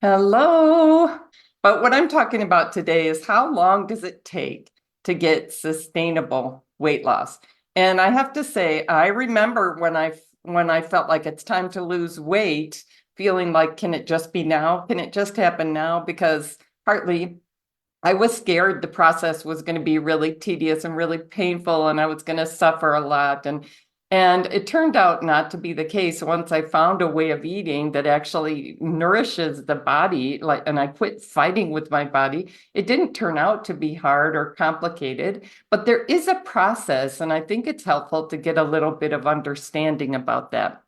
Hello. But what I'm talking about today is how long does it take to get sustainable weight loss? And I have to say, I remember when I felt like it's time to lose weight, feeling like, can it just be now? Can it just happen now? Because partly I was scared the process was going to be really tedious and really painful, and I was going to suffer a lot. And it turned out not to be the case once I found a way of eating that actually nourishes the body, and I quit fighting with my body. It didn't turn out to be hard or complicated, but there is a process, and I think it's helpful to get a little bit of understanding about that.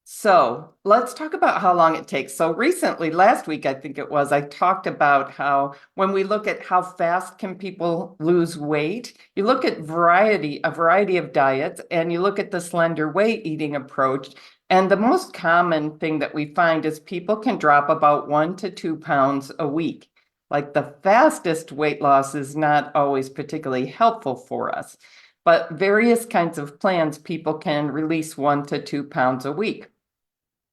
So let's talk about how long it takes. So recently, last week, I think it was, I talked about how when we look at how fast can people lose weight, you look at a variety of diets, and you look at the slender weight eating approach. And the most common thing that we find is people can drop about 1 to 2 pounds a week. Like the fastest weight loss is not always particularly helpful for us, but various kinds of plans, people can release 1 to 2 pounds a week.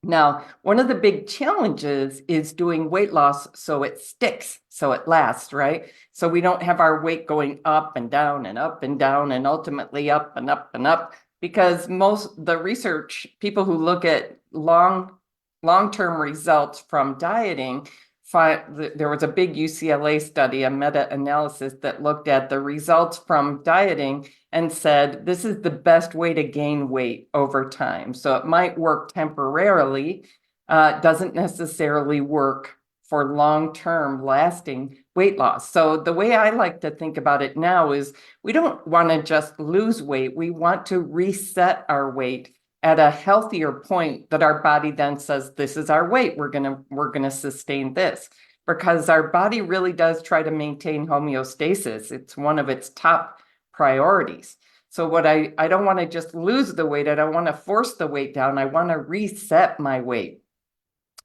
Now, one of the big challenges is doing weight loss so it sticks, so it lasts, right? So we don't have our weight going up and down and up and down and ultimately up and up and up, because most the research, people who look at long-term results from dieting, there was a big UCLA study, a meta-analysis that looked at the results from dieting and said, this is the best way to gain weight over time. So it might work temporarily, doesn't necessarily work for long-term lasting weight loss. So the way I like to think about it now is we don't want to just lose weight. We want to reset our weight at a healthier point that our body then says, this is our weight. We're gonna sustain this, because our body really does try to maintain homeostasis. It's one of its top priorities. So what I don't want to just lose the weight. I don't want to force the weight down. I want to reset my weight.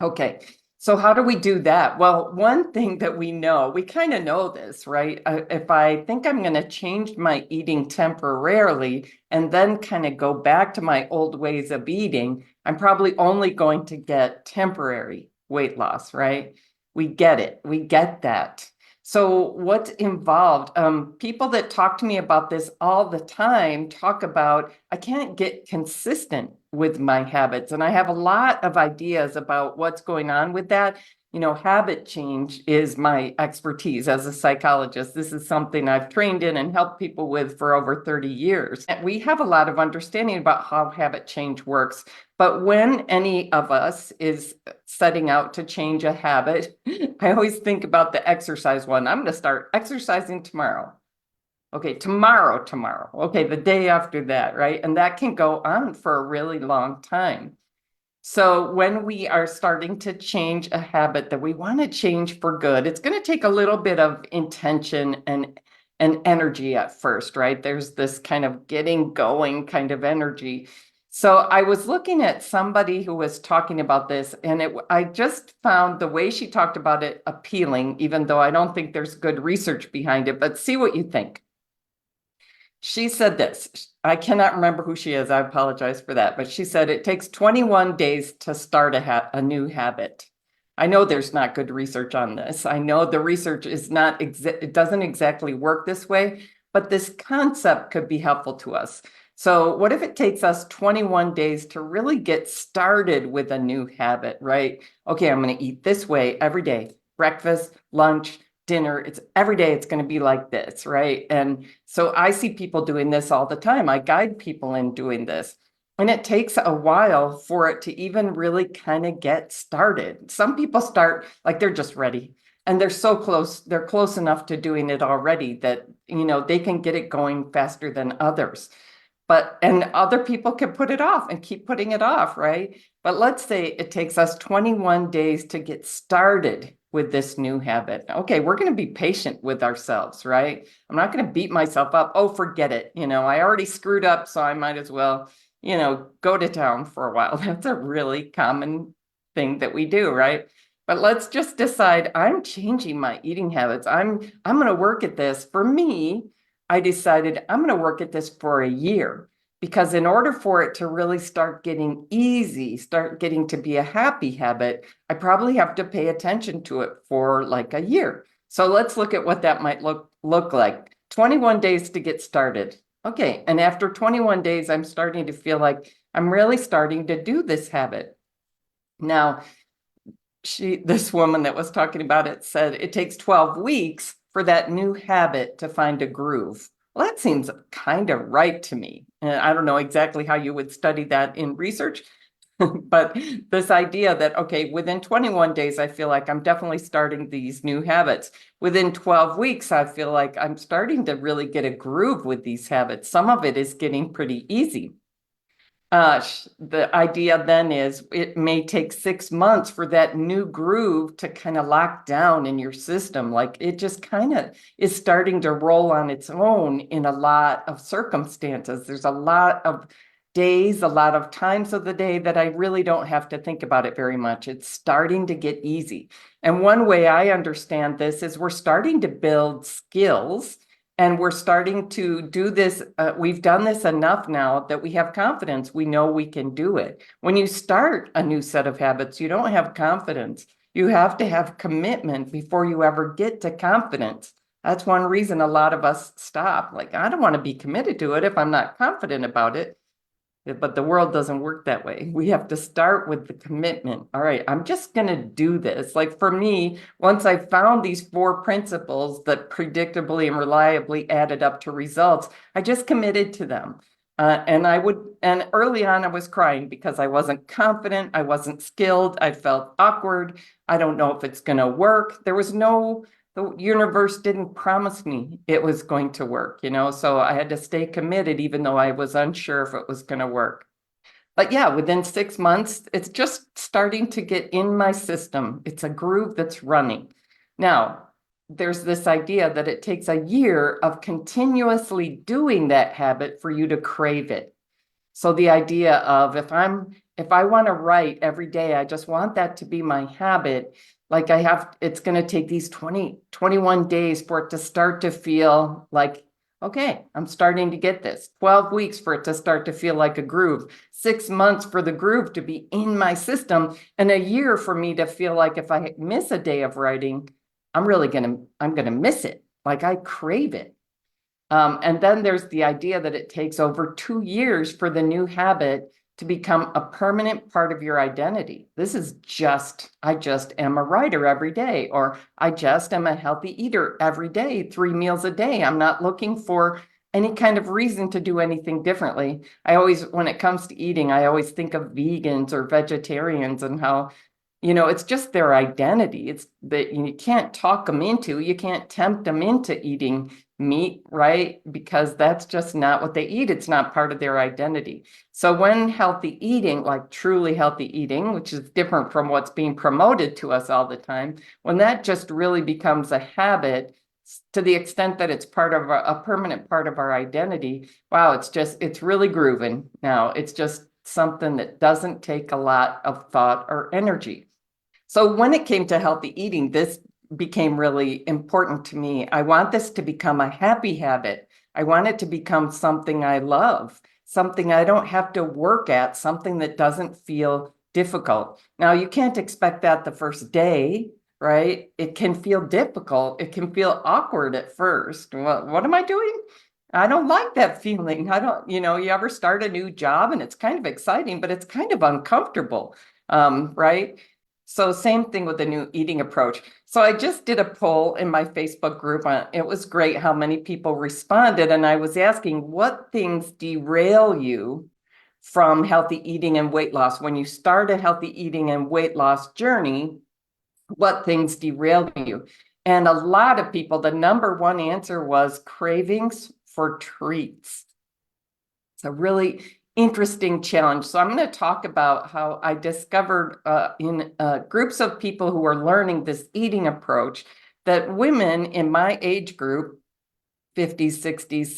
Okay. So how do we do that? Well, one thing that we know, we kind of know this, right? If I think I'm going to change my eating temporarily and then kind of go back to my old ways of eating, I'm probably only going to get temporary weight loss, right? We get it. We get that. So what's involved? People that talk to me about this all the time talk about, I can't get consistent with my habits. And I have a lot of ideas about what's going on with that. You know, habit change is my expertise as a psychologist. This is something I've trained in and helped people with for over 30 years. And we have a lot of understanding about how habit change works. But when any of us is setting out to change a habit, I always think about the exercise one. I'm going to start exercising tomorrow. Okay, tomorrow. Okay, the day after that, right? And that can go on for a really long time. So when we are starting to change a habit that we want to change for good, it's going to take a little bit of intention and energy at first, right? There's this kind of getting going kind of energy. So I was looking at somebody who was talking about this, and I just found the way she talked about it appealing, even though I don't think there's good research behind it, but see what you think. She said this. I cannot remember who she is. I apologize for that. But she said it takes 21 days to start a new habit. I know there's not good research on this. I know the research is not, it doesn't exactly work this way, but this concept could be helpful to us. So what if it takes us 21 days to really get started with a new habit, right? Okay, I'm going to eat this way every day, breakfast, lunch, dinner. It's every day it's going to be like this, right? And so I see people doing this all the time. I guide people in doing this. And it takes a while for it to even really kind of get started. Some people start like they're just ready and they're so close, they're close enough to doing it already that, you know, they can get it going faster than others. And other people can put it off and keep putting it off, right? But let's say it takes us 21 days to get started with this new habit. Okay, we're going to be patient with ourselves, right? I'm not going to beat myself up. Oh, forget it. You know, I already screwed up, so I might as well, you know, go to town for a while. That's a really common thing that we do, right? But let's just decide I'm changing my eating habits. I'm going to work at this. For me, I decided I'm going to work at this for a year. Because in order for it to really start getting easy, start getting to be a happy habit, I probably have to pay attention to it for like a year. So let's look at what that might look like. 21 days to get started. Okay, and after 21 days, I'm starting to feel like I'm really starting to do this habit. Now, this woman that was talking about it said it takes 12 weeks for that new habit to find a groove. Well, that seems kind of right to me. And I don't know exactly how you would study that in research, but this idea that, okay, within 21 days, I feel like I'm definitely starting these new habits. Within 12 weeks, I feel like I'm starting to really get a groove with these habits. Some of it is getting pretty easy. The idea then is it may take 6 months for that new groove to kind of lock down in your system. Like it just kind of is starting to roll on its own in a lot of circumstances. There's a lot of days, a lot of times of the day that I really don't have to think about it very much. It's starting to get easy. And one way I understand this is we're starting to build skills. And we're starting to do this. We've done this enough now that we have confidence. We know we can do it. When you start a new set of habits, you don't have confidence. You have to have commitment before you ever get to confidence. That's one reason a lot of us stop. Like, I don't want to be committed to it if I'm not confident about it. But the world doesn't work that way. We have to start with the commitment. All right, I'm just going to do this. Like for me, once I found these 4 principles that predictably and reliably added up to results, I just committed to them. And early on, I was crying because I wasn't confident. I wasn't skilled. I felt awkward. I don't know if it's going to work. The universe didn't promise me it was going to work, so I had to stay committed, even though I was unsure if it was going to work. But yeah, within 6 months, it's just starting to get in my system. It's a groove that's running. Now, there's this idea that it takes a year of continuously doing that habit for you to crave it. So the idea of if I want to write every day, I just want that to be my habit. Like it's going to take these 21 days for it to start to feel like, okay, I'm starting to get this. 12 weeks for it to start to feel like a groove. 6 months for the groove to be in my system, and a year for me to feel like if I miss a day of writing, I'm going to miss it. Like I crave it. And then there's the idea that it takes over 2 years for the new habit to become a permanent part of your identity. This is I just am a writer every day, or I just am a healthy eater every day, 3 meals a day. I'm not looking for any kind of reason to do anything differently. When it comes to eating, I always think of vegans or vegetarians and how, it's just their identity. It's that you can't talk them into, you can't tempt them into eating meat, right? Because that's just not what they eat. It's not part of their identity. So when healthy eating, like truly healthy eating, which is different from what's being promoted to us all the time, when that just really becomes a habit to the extent that it's part of a permanent part of our identity, wow, it's really grooving now. It's just something that doesn't take a lot of thought or energy. So when it came to healthy eating, this became really important to me. I want this to become a happy habit. I want it to become something I love, something I don't have to work at, something that doesn't feel difficult. Now, you can't expect that the first day, right? It can feel difficult. It can feel awkward at first. What am I doing? I don't like that feeling. I don't, you ever start a new job and it's kind of exciting, but it's kind of uncomfortable, right? So same thing with the new eating approach. So I just did a poll in my Facebook group. It was great how many people responded. And I was asking, what things derail you from healthy eating and weight loss? When you start a healthy eating and weight loss journey, what things derail you? And a lot of people, the number one answer was cravings for treats. It's a really interesting challenge. So I'm going to talk about how I discovered in groups of people who are learning this eating approach that women in my age group, 50s, 60s,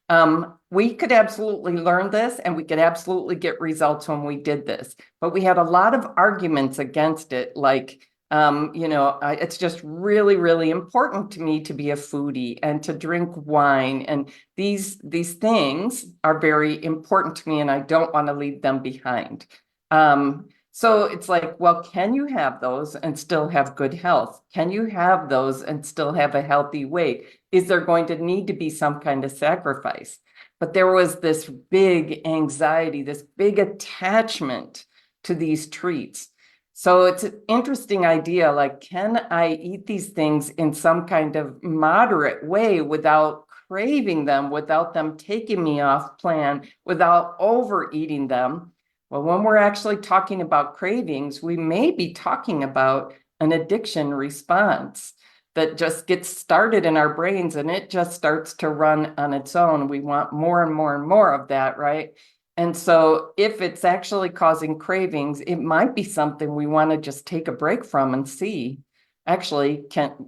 70s, we could absolutely learn this and we could absolutely get results when we did this. But we had a lot of arguments against it, like, It's just really, really important to me to be a foodie and to drink wine. And these things are very important to me, and I don't want to leave them behind. So it's like, well, can you have those and still have good health? Can you have those and still have a healthy weight? Is there going to need to be some kind of sacrifice? But there was this big anxiety, this big attachment to these treats. So it's an interesting idea, like, can I eat these things in some kind of moderate way without craving them, without them taking me off plan, without overeating them? Well, when we're actually talking about cravings, we may be talking about an addiction response that just gets started in our brains and it just starts to run on its own. We want more and more and more of that, right? And so if it's actually causing cravings, it might be something we want to just take a break from and see, actually,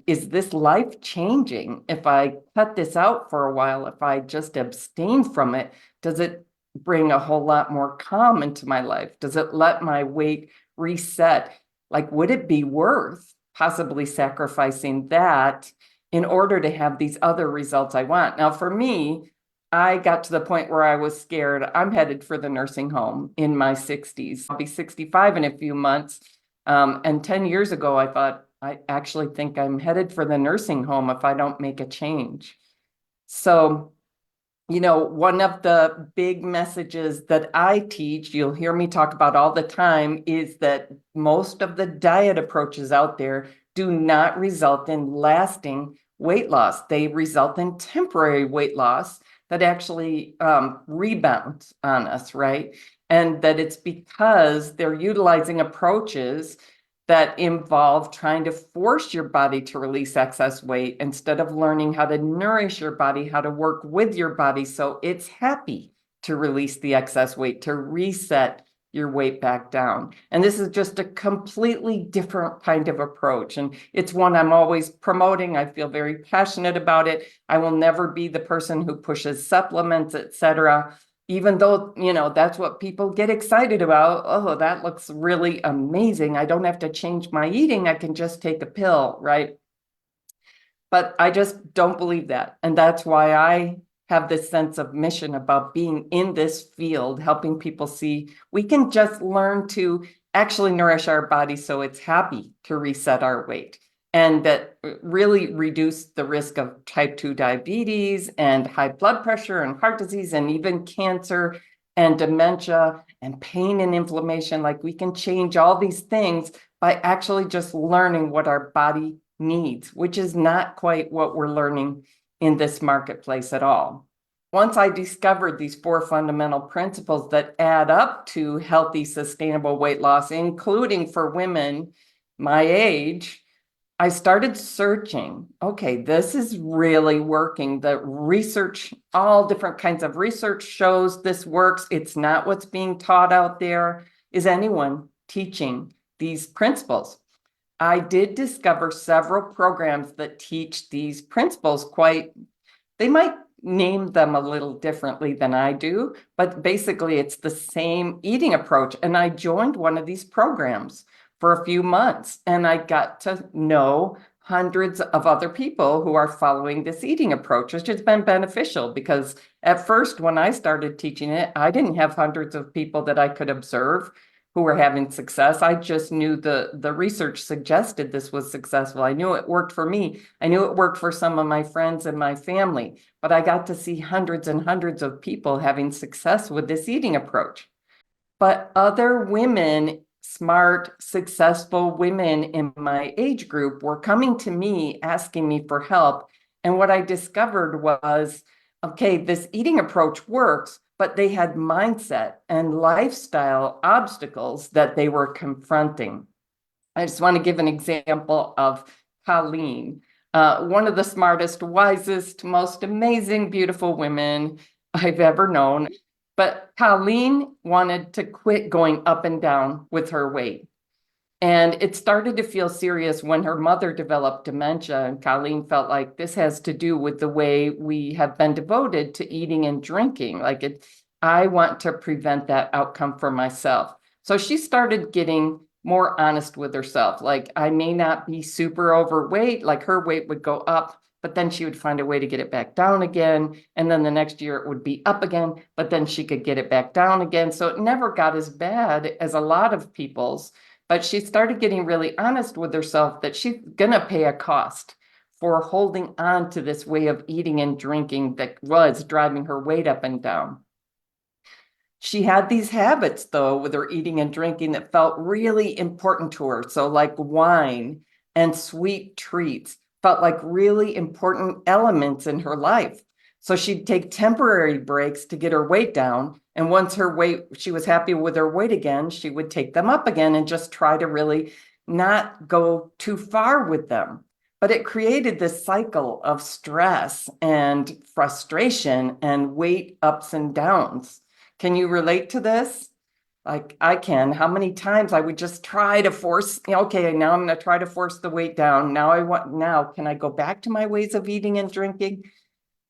is this life changing? If I cut this out for a while, if I just abstain from it, does it bring a whole lot more calm into my life? Does it let my weight reset? Like, would it be worth possibly sacrificing that in order to have these other results I want? Now, for me, I got to the point where I was scared. I'm headed for the nursing home in my 60s. I'll be 65 in a few months. And 10 years ago, I thought, I actually think I'm headed for the nursing home if I don't make a change. So, one of the big messages that I teach, you'll hear me talk about all the time, is that most of the diet approaches out there do not result in lasting weight loss. They result in temporary weight loss that actually rebounds on us, right? And that it's because they're utilizing approaches that involve trying to force your body to release excess weight instead of learning how to nourish your body, how to work with your body so it's happy to release the excess weight, to reset your weight back down. And this is just a completely different kind of approach. And it's one I'm always promoting. I feel very passionate about it. I will never be the person who pushes supplements, etc. Even though, that's what people get excited about. Oh, that looks really amazing. I don't have to change my eating. I can just take a pill, right? But I just don't believe that. And that's why I have this sense of mission about being in this field, helping people see we can just learn to actually nourish our body so it's happy to reset our weight, and that really reduce the risk of type 2 diabetes and high blood pressure and heart disease and even cancer and dementia and pain and inflammation. Like, we can change all these things by actually just learning what our body needs, which is not quite what we're learning in this marketplace at all. Once I discovered these 4 fundamental principles that add up to healthy, sustainable weight loss, including for women my age, I started searching. Okay, this is really working. The research, all different kinds of research shows this works. It's not what's being taught out there. Is anyone teaching these principles? I did discover several programs that teach these principles they might name them a little differently than I do, but basically it's the same eating approach. And I joined one of these programs for a few months, and I got to know hundreds of other people who are following this eating approach, which has been beneficial because at first, when I started teaching it, I didn't have hundreds of people that I could observe who were having success. I just knew the research suggested this was successful. I knew it worked for me. I knew it worked for some of my friends and my family, but I got to see hundreds and hundreds of people having success with this eating approach. But other women, smart, successful women in my age group, were coming to me asking me for help. And what I discovered was, okay, this eating approach works, but they had mindset and lifestyle obstacles that they were confronting. I just want to give an example of Coleen, one of the smartest, wisest, most amazing, beautiful women I've ever known. But Coleen wanted to quit going up and down with her weight. And it started to feel serious when her mother developed dementia, and Coleen felt like this has to do with the way we have been devoted to eating and drinking. I want to prevent that outcome for myself. So she started getting more honest with herself. Like, I may not be super overweight, like her weight would go up, but then she would find a way to get it back down again. And then the next year it would be up again, but then she could get it back down again. So it never got as bad as a lot of people's, but she started getting really honest with herself that she's gonna pay a cost for holding on to this way of eating and drinking that was driving her weight up and down. She had these habits, though, with her eating and drinking that felt really important to her. So, like wine and sweet treats felt like really important elements in her life. So, she'd take temporary breaks to get her weight down. And once she was happy with her weight again, she would take them up again and just try to really not go too far with them. But it created this cycle of stress and frustration and weight ups and downs. Can you relate to this? Like I can. How many times I would just try to force, okay, now I'm going to try to force the weight down. Now can I go back to my ways of eating and drinking?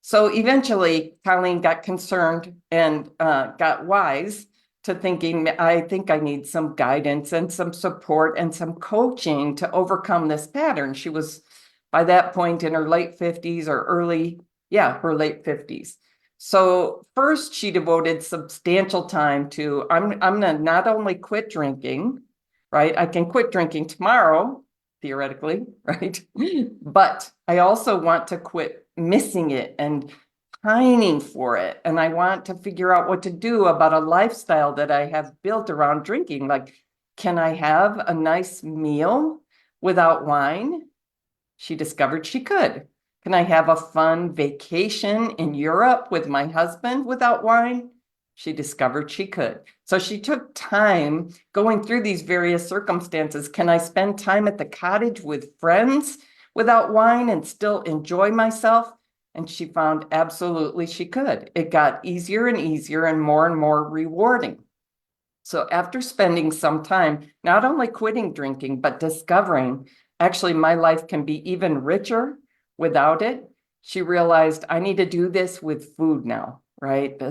So eventually, Coleen got concerned and got wise to thinking, I think I need some guidance and some support and some coaching to overcome this pattern. She was by that point in her late 50s or her late 50s. So first she devoted substantial time to, I'm gonna not only quit drinking, right? I can quit drinking tomorrow, theoretically, right? But I also want to quit missing it and pining for it. And I want to figure out what to do about a lifestyle that I have built around drinking. Like, can I have a nice meal without wine? She discovered she could. Can I have a fun vacation in Europe with my husband without wine? She discovered she could. So she took time going through these various circumstances. Can I spend time at the cottage with friends without wine and still enjoy myself? And she found absolutely she could. It got easier and more rewarding. So after spending some time, not only quitting drinking, but discovering actually my life can be even richer without it, she realized I need to do this with food now, right?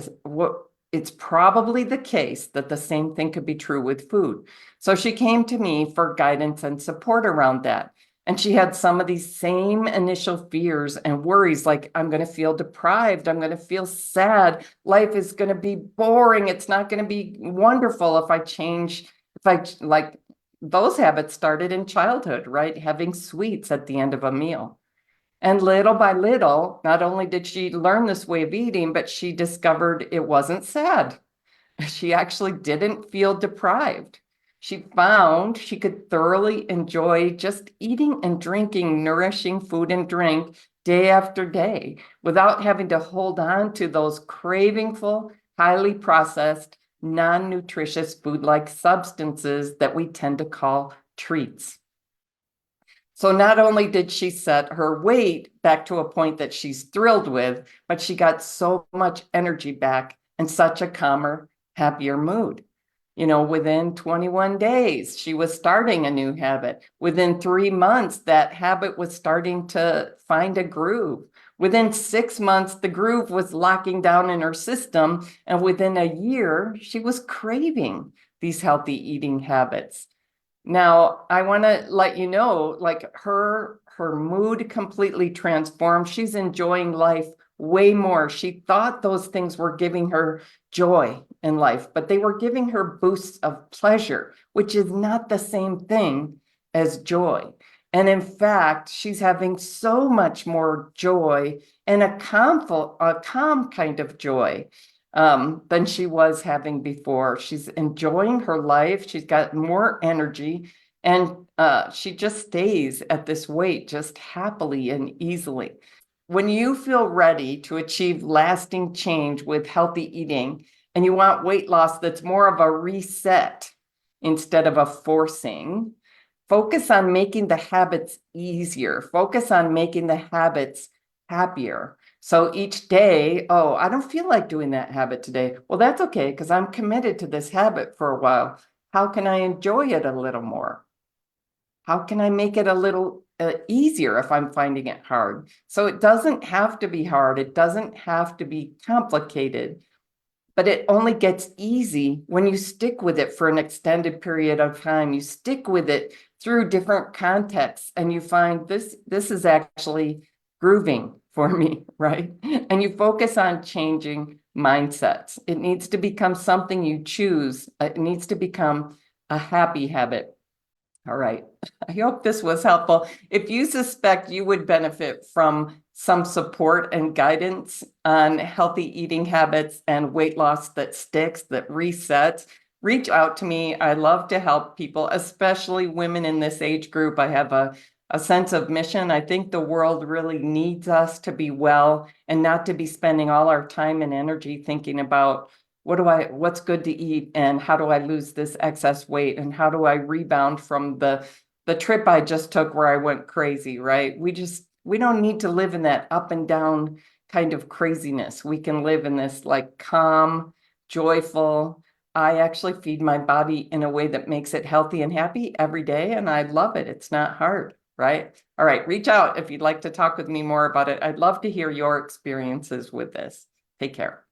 It's probably the case that the same thing could be true with food. So she came to me for guidance and support around that. And she had some of these same initial fears and worries, like, I'm going to feel deprived. I'm going to feel sad. Life is going to be boring. It's not going to be wonderful if I change. Like those habits started in childhood, right? Having sweets at the end of a meal. And little by little, not only did she learn this way of eating, but she discovered it wasn't sad. She actually didn't feel deprived. She found she could thoroughly enjoy just eating and drinking nourishing food and drink day after day without having to hold on to those cravingful, highly processed, non-nutritious food-like substances that we tend to call treats. So not only did she set her weight back to a point that she's thrilled with, but she got so much energy back and such a calmer, happier mood. Within 21 days, she was starting a new habit. Within 3 months, that habit was starting to find a groove. Within 6 months, the groove was locking down in her system. And within a year, she was craving these healthy eating habits. Now, I want to let you know, like her mood completely transformed. She's enjoying life way more. She thought those things were giving her joy in life, but they were giving her boosts of pleasure, which is not the same thing as joy. And in fact, she's having so much more joy and a calm kind of joy than she was having before. She's enjoying her life. She's got more energy, and she just stays at this weight just happily and easily. When you feel ready to achieve lasting change with healthy eating, and you want weight loss that's more of a reset instead of a forcing, focus on making the habits easier. Focus on making the habits happier. So each day, oh, I don't feel like doing that habit today. Well, that's okay, because I'm committed to this habit for a while. How can I enjoy it a little more? How can I make it a little easier if I'm finding it hard? So it doesn't have to be hard. It doesn't have to be complicated. but it only gets easy when you stick with it for an extended period of time. You stick with it through different contexts, and you find this is actually grooving for me, right? And you focus on changing mindsets. It needs to become something you choose. It needs to become a happy habit. All right. I hope this was helpful. If you suspect you would benefit from some support and guidance on healthy eating habits and weight loss that sticks, that resets, reach out to me. I love to help people, especially women in this age group. I have a sense of mission. I think the world really needs us to be well and not to be spending all our time and energy thinking about what's good to eat and how do I lose this excess weight and how do I rebound from the trip I just took where I went crazy, right? We don't need to live in that up and down kind of craziness. We can live in this like calm, joyful, I actually feed my body in a way that makes it healthy and happy every day, and I love it. It's not hard, right? All right, reach out if you'd like to talk with me more about it. I'd love to hear your experiences with this. Take care.